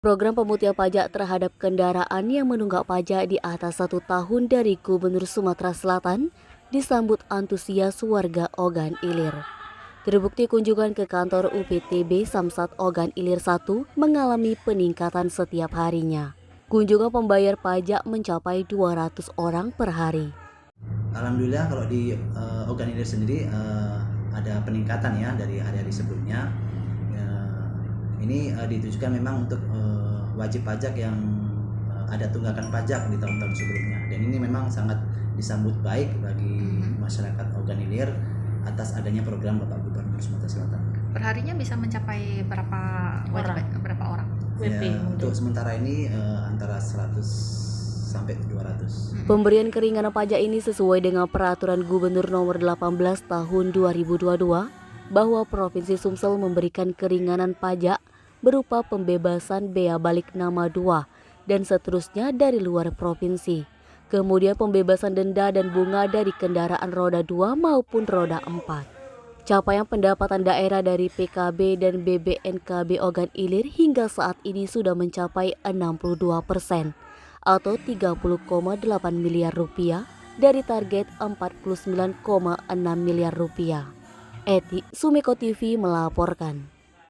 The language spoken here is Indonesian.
Program pemutihan pajak terhadap kendaraan yang menunggak pajak di atas 1 tahun dari Gubernur Sumatera Selatan disambut antusias warga Ogan Ilir. Terbukti kunjungan ke kantor UPTB Samsat Ogan Ilir 1 mengalami peningkatan setiap harinya. Kunjungan pembayar pajak mencapai 200 orang per hari. Alhamdulillah kalau di Ogan Ilir sendiri ada peningkatan ya dari hari-hari sebelumnya. Ini ditujukan memang untuk wajib pajak yang ada tunggakan pajak di tahun-tahun sebelumnya, dan ini memang sangat disambut baik bagi masyarakat Ogan Ilir atas adanya program Bapak Gubernur Sumatera Selatan. Perharinya bisa mencapai berapa orang? Ya, untuk sementara ini antara 100 sampai 200. Pemberian keringanan pajak ini sesuai dengan Peraturan Gubernur Nomor 18 Tahun 2022 bahwa Provinsi Sumsel memberikan keringanan pajak berupa pembebasan bea balik nama 2 dan seterusnya dari luar provinsi. Kemudian pembebasan denda dan bunga dari kendaraan roda 2 maupun roda 4. Capaian pendapatan daerah dari PKB dan BBNKB Ogan Ilir hingga saat ini sudah mencapai 62% atau 30,8 miliar rupiah dari target 49,6 miliar rupiah. Eti Sumeko TV melaporkan.